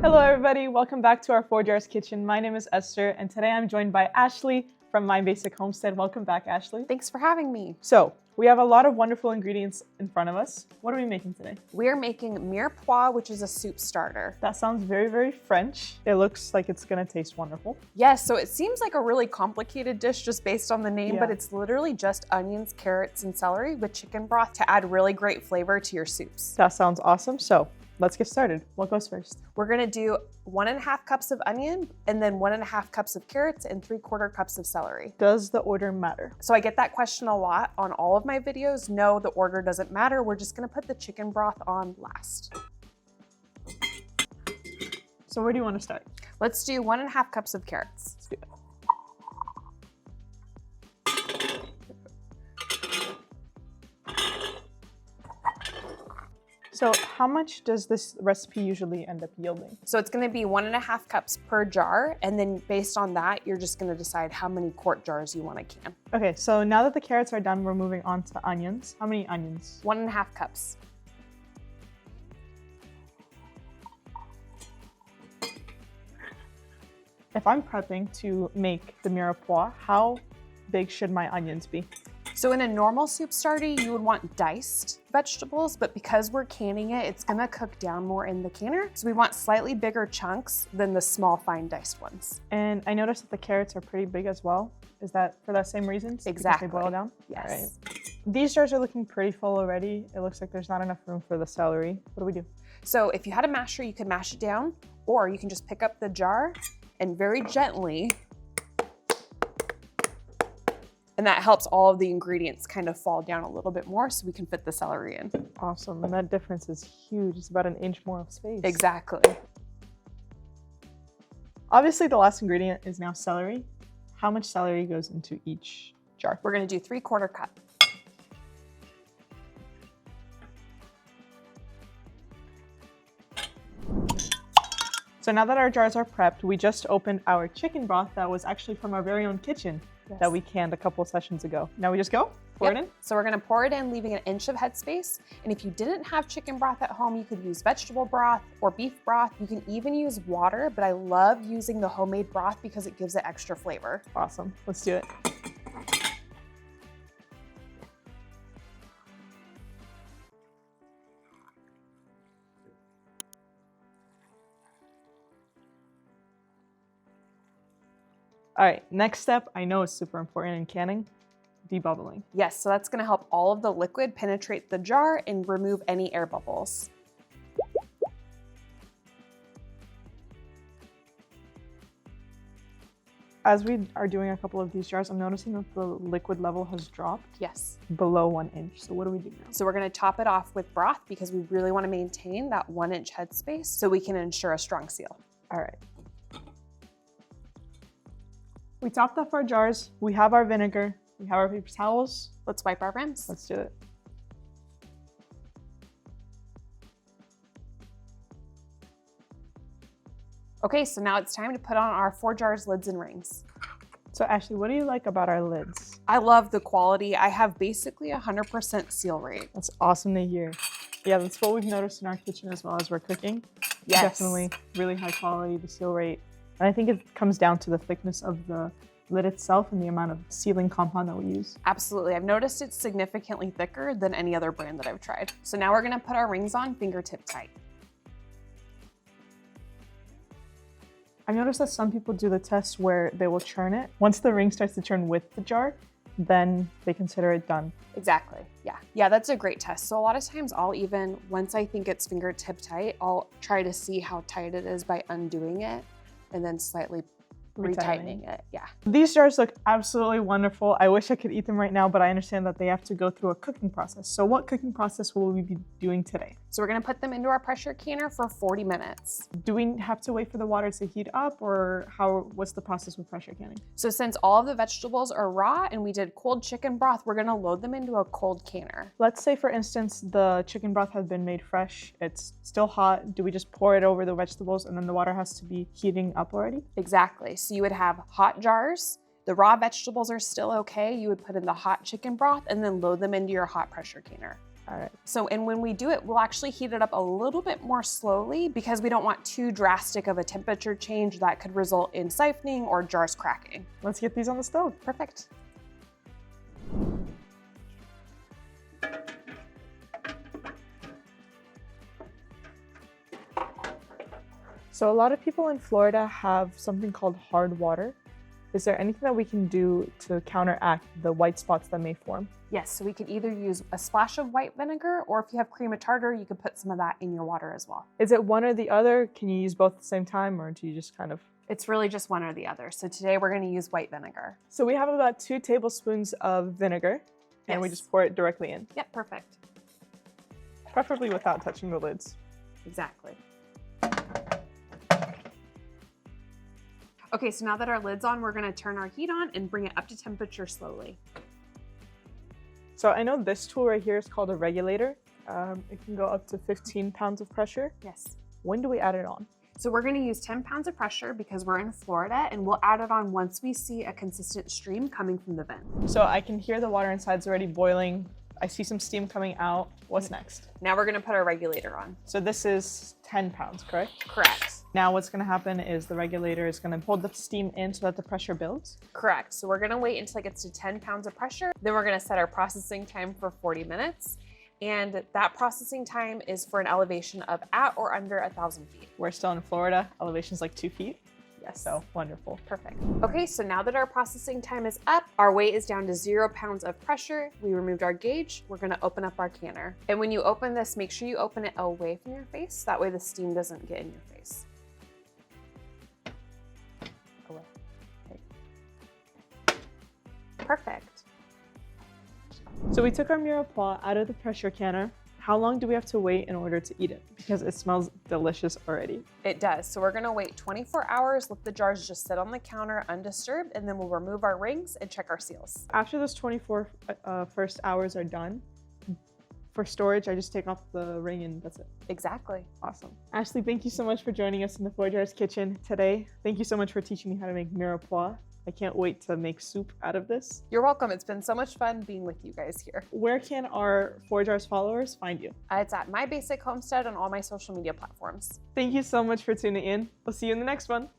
Hello everybody, welcome back to our Forjars kitchen. My name is Esther and today I'm joined by Ashlie from My Basic Homestead. Welcome back, Ashlie. Thanks for having me. So, we have a lot of wonderful ingredients in front of us. What are we making today? We're making Mirepoix, which is a soup starter. That sounds very, very French. It looks like it's gonna taste wonderful. Yes, so it seems like a really complicated dish just based on the name, Yeah. but it's literally just onions, carrots, and celery with chicken broth to add really great flavor to your soups. That sounds awesome. So, let's get started. What goes first? We're gonna do 1.5 cups of onion and then 1.5 cups of carrots and 3/4 cups of celery. Does the order matter? So I get that question a lot on all of my videos. No, the order doesn't matter. We're just gonna put the chicken broth on last. So where do you want to start? Let's do 1.5 cups of carrots. Let's do it. So how much does this recipe usually end up yielding? So it's gonna be 1.5 cups per jar, and then based on that, you're just gonna decide how many quart jars you wanna can. Okay, so now that the carrots are done, we're moving on to onions. How many onions? 1.5 cups. If I'm prepping to make the mirepoix, how big should my onions be? So in a normal soup starter, you would want diced vegetables, but because we're canning it, it's gonna cook down more in the canner. So we want slightly bigger chunks than the small, fine diced ones. And I noticed that the carrots are pretty big as well. Is that for that same reason? Exactly. Because they boil down? Yes. All right. These jars are looking pretty full already. It looks like there's not enough room for the celery. What do we do? So if you had a masher, you could mash it down, or you can just pick up the jar and very gently, and that helps all of the ingredients kind of fall down a little bit more so we can fit the celery in. Awesome, and that difference is huge. It's about an inch more of space. Exactly. Obviously, the last ingredient is now celery. How much celery goes into each jar? We're gonna do 3/4 cup. So now that our jars are prepped, we just opened our chicken broth that was actually from our very own kitchen. Yes. That we canned a couple sessions ago. Now we just go, pour it in. So we're gonna pour it in, leaving an inch of headspace. And if you didn't have chicken broth at home, you could use vegetable broth or beef broth. You can even use water, but I love using the homemade broth because it gives it extra flavor. Awesome, let's do it. All right, next step, I know it's super important in canning, debubbling. Yes, so that's gonna help all of the liquid penetrate the jar and remove any air bubbles. As we are doing a couple of these jars, I'm noticing that the liquid level has dropped Yes. below 1 inch. So what do we do now? So we're gonna top it off with broth because we really wanna maintain that 1-inch headspace so we can ensure a strong seal. All right. We topped off our jars. We have our vinegar. We have our paper towels. Let's wipe our rims. Let's do it. Okay, so now it's time to put on our Forjars lids and rings. So Ashlie, what do you like about our lids? I love the quality. I have basically 100% seal rate. That's awesome to hear. Yeah, that's what we've noticed in our kitchen as well as we're cooking. Yes. Definitely really high quality, the seal rate. And I think it comes down to the thickness of the lid itself and the amount of sealing compound that we use. Absolutely. I've noticed it's significantly thicker than any other brand that I've tried. So now we're gonna put our rings on fingertip tight. I've noticed that some people do the test where they will churn it. Once the ring starts to churn with the jar, then they consider it done. Exactly, yeah. Yeah, that's a great test. So a lot of times I'll even, once I think it's fingertip tight, I'll try to see how tight it is by undoing it and then slightly retightening it, yeah. These jars look absolutely wonderful. I wish I could eat them right now, but I understand that they have to go through a cooking process. So what cooking process will we be doing today? So we're gonna put them into our pressure canner for 40 minutes. Do we have to wait for the water to heat up, or what's the process with pressure canning? So since all of the vegetables are raw and we did cold chicken broth, we're gonna load them into a cold canner. Let's say, for instance, the chicken broth has been made fresh. It's still hot. Do we just pour it over the vegetables and then the water has to be heating up already? Exactly. So you would have hot jars. The raw vegetables are still okay. You would put in the hot chicken broth and then load them into your hot pressure canner. All right. So, and when we do it, we'll actually heat it up a little bit more slowly because we don't want too drastic of a temperature change that could result in siphoning or jars cracking. Let's get these on the stove. Perfect. So a lot of people in Florida have something called hard water. Is there anything that we can do to counteract the white spots that may form? Yes, so we could either use a splash of white vinegar, or if you have cream of tartar, you could put some of that in your water as well. Is it one or the other? Can you use both at the same time, or do you just kind of... It's really just one or the other. So today we're going to use white vinegar. So we have about 2 tablespoons of vinegar, and we Yes. just pour it directly in. Yep, perfect. Preferably without touching the lids. Exactly. Okay, so now that our lid's on, we're gonna turn our heat on and bring it up to temperature slowly. So I know this tool right here is called a regulator. It can go up to 15 pounds of pressure. Yes. When do we add it on? So we're gonna use 10 pounds of pressure because we're in Florida, and we'll add it on once we see a consistent stream coming from the vent. So I can hear the water inside is already boiling. I see some steam coming out. What's next? Now we're gonna put our regulator on. So this is 10 pounds, correct? Correct. Now what's gonna happen is the regulator is gonna hold the steam in so that the pressure builds. Correct. So we're gonna wait until it gets to 10 pounds of pressure. Then we're gonna set our processing time for 40 minutes. And that processing time is for an elevation of at or under 1,000 feet. We're still in Florida. Elevation's like 2 feet. Yes. So wonderful. Perfect. Okay, so now that our processing time is up, our weight is down to 0 pounds of pressure. We removed our gauge. We're gonna open up our canner. And when you open this, make sure you open it away from your face. That way the steam doesn't get in your face. Away. Okay. Perfect. So we took our Mirepoix out of the pressure canner. How long do we have to wait in order to eat it? Because it smells delicious already. It does. So we're gonna wait 24 hours, let the jars just sit on the counter undisturbed, and then we'll remove our rings and check our seals. After those 24 first hours are done, for storage, I just take off the ring and that's it. Exactly. Awesome. Ashlie, thank you so much for joining us in the Forjars kitchen today. Thank you so much for teaching me how to make Mirepoix. I can't wait to make soup out of this. You're welcome. It's been so much fun being with you guys here. Where can our Forjars followers find you? It's at My Basic Homestead on all my social media platforms. Thank you so much for tuning in. We'll see you in the next one.